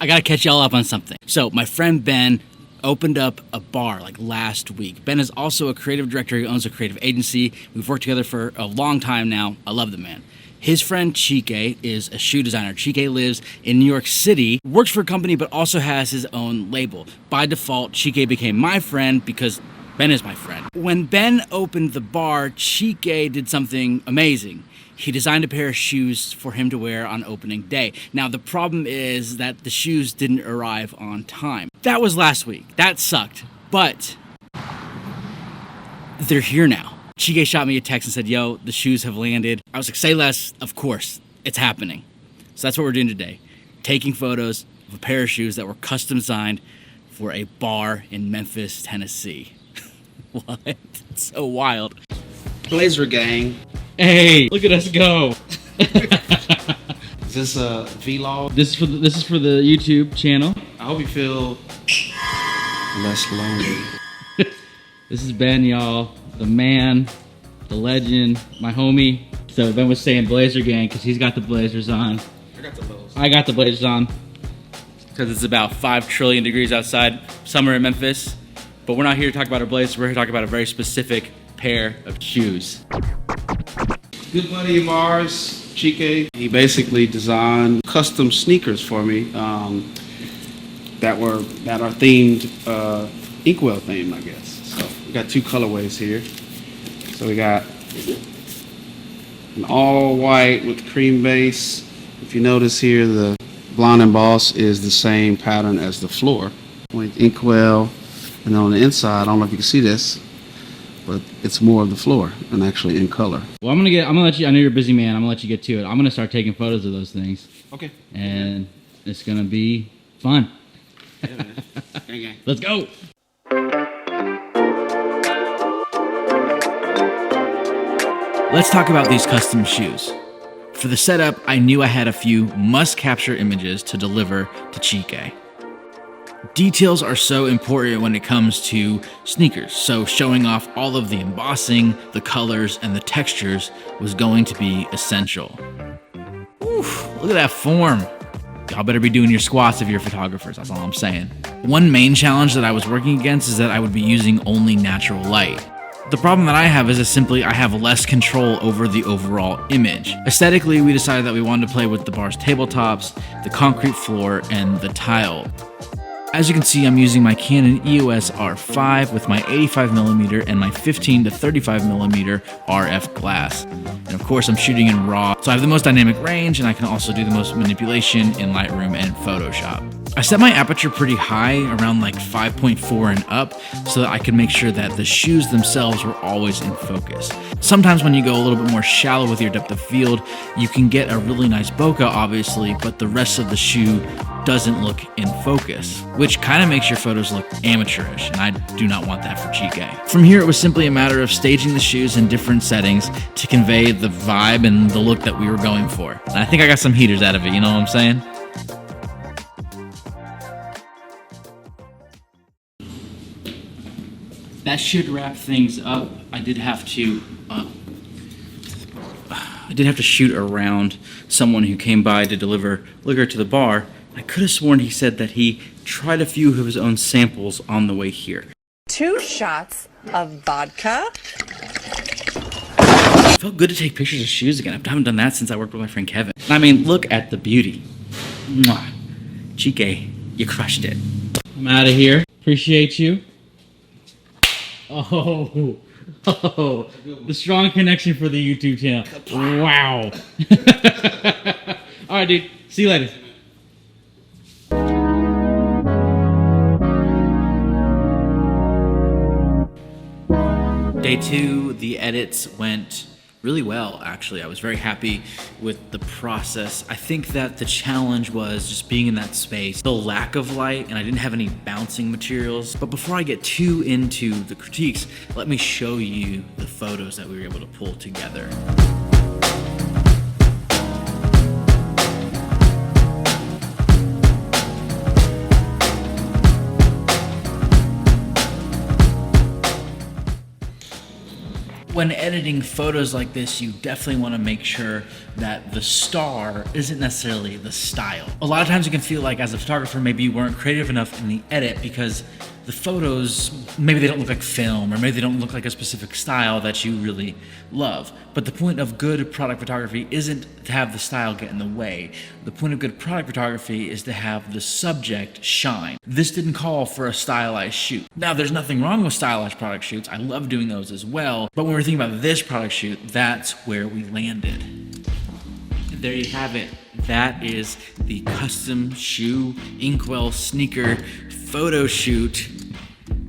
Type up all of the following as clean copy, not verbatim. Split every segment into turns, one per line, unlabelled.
I gotta catch y'all up on something. So my friend Ben opened up a bar like last week. Ben is also a creative director. He owns a creative agency. We've worked together for a long time now. I love the man. His friend Chike is a shoe designer. Chike lives in New York City, works for a company, but also has his own label. By default, Chike became my friend because Ben is my friend. When Ben opened the bar, Chike did something amazing. He designed a pair of shoes for him to wear on opening day. Now, the problem is that the shoes didn't arrive on time. That was last week. That sucked. But they're here now. Chike shot me a text and said, yo, the shoes have landed. I was like, say less. Of course, it's happening. So that's what we're doing today. Taking photos of a pair of shoes that were custom designed for a bar in Memphis, Tennessee. What? It's so wild.
Blazer gang.
Hey, look at us go.
Is this a vlog?
This is for the YouTube channel.
I hope you feel less lonely.
This is Ben, y'all. The man, the legend, my homie. So Ben was saying Blazer gang because he's got the blazers on. I got the blazers on because it's about 5 trillion degrees outside, summer in Memphis. But we're not here to talk about our blazers. We're here to talk about a very specific pair of shoes.
Good buddy of ours, Chike, he basically designed custom sneakers for me that are themed, Inkwell themed, I guess. So we got 2 colorways here. So we got an all white with cream base. If you notice here, the blonde emboss is the same pattern as the floor with Inkwell, and on the inside, I don't know if you can see this, but it's more of the floor and actually in color.
Well, I'm gonna let you. I know you're a busy man. I'm gonna let you get to it. I'm gonna start taking photos of those things.
Okay.
And it's gonna be fun.
Yeah, man. Okay.
Let's go. Let's talk about these custom shoes. For the setup, I knew I had a few must-capture images to deliver to Chike. Details are so important when it comes to sneakers, so showing off all of the embossing, the colors, and the textures was going to be essential. Oof, look at that form. Y'all better be doing your squats if you're photographers, that's all I'm saying. One main challenge that I was working against is that I would be using only natural light. The problem that I have is that simply I have less control over the overall image. Aesthetically, we decided that we wanted to play with the bar's tabletops, the concrete floor, and the tile. As you can see, I'm using my Canon EOS R5 with my 85mm and my 15 to 35mm RF glass. And of course, I'm shooting in RAW, so I have the most dynamic range, and I can also do the most manipulation in Lightroom and Photoshop. I set my aperture pretty high, around like 5.4 and up, so that I could make sure that the shoes themselves were always in focus. Sometimes when you go a little bit more shallow with your depth of field, you can get a really nice bokeh, obviously, but the rest of the shoe doesn't look in focus, which kind of makes your photos look amateurish, and I do not want that for Chike. From here, it was simply a matter of staging the shoes in different settings to convey the vibe and the look that we were going for. And I think I got some heaters out of it, you know what I'm saying? That should wrap things up. I did have to shoot around someone who came by to deliver liquor to the bar. I could have sworn he said that he tried a few of his own samples on the way here.
2 shots of vodka.
It felt good to take pictures of shoes again. I haven't done that since I worked with my friend Kevin. I mean, look at the beauty. Mwah. Chike, you crushed it. I'm out of here. Appreciate you. Oh, the strong connection for the YouTube channel. Wow. All right, dude. See you later. Day 2, the edits went really well, actually. I was very happy with the process. I think that the challenge was just being in that space, the lack of light, and I didn't have any bouncing materials. But before I get too into the critiques, let me show you the photos that we were able to pull together. When editing photos like this, you definitely want to make sure that the star isn't necessarily the style. A lot of times you can feel like as a photographer, maybe you weren't creative enough in the edit because the photos, maybe they don't look like film, or maybe they don't look like a specific style that you really love. But the point of good product photography isn't to have the style get in the way. The point of good product photography is to have the subject shine. This didn't call for a stylized shoot. Now, there's nothing wrong with stylized product shoots. I love doing those as well. But when we're thinking about this product shoot, that's where we landed. And there you have it. That is the custom shoe Inkwell sneaker photo shoot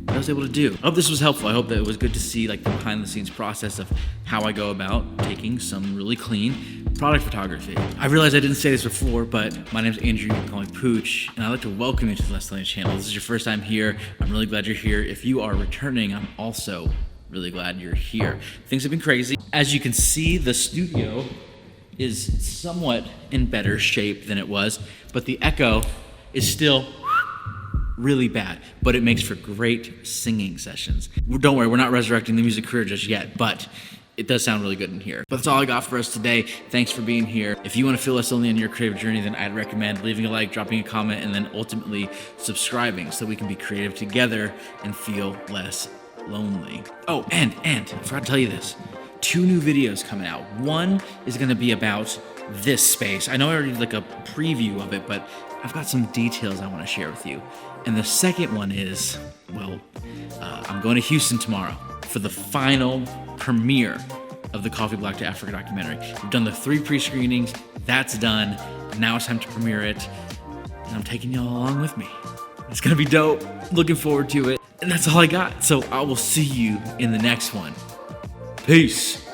I was able to do. I hope this was helpful. I hope that it was good to see like the behind the scenes process of how I go about taking some really clean product photography. I realized I didn't say this before, but my name's Andrew, you can call me Pooch, and I'd like to welcome you to the Less Than channel. This is your first time here. I'm really glad you're here. If you are returning, I'm also really glad you're here. Things have been crazy. As you can see, the studio is somewhat in better shape than it was, but the echo is still really bad, but it makes for great singing sessions. Don't worry, we're not resurrecting the music career just yet, but it does sound really good in here. But that's all I got for us today. Thanks for being here. If you want to feel less lonely on your creative journey, then I'd recommend leaving a like, dropping a comment, and then ultimately subscribing so we can be creative together and feel less lonely. Oh, and I forgot to tell you this. 2 new videos coming out. One is going to be about this space. I know I already did like a preview of it, but I've got some details I want to share with you. And the second one is, well, I'm going to Houston tomorrow for the final premiere of the Coffee Black to Africa documentary. We've done the 3 pre-screenings. That's done. Now it's time to premiere it. And I'm taking y'all along with me. It's going to be dope. Looking forward to it. And that's all I got. So I will see you in the next one. Peace.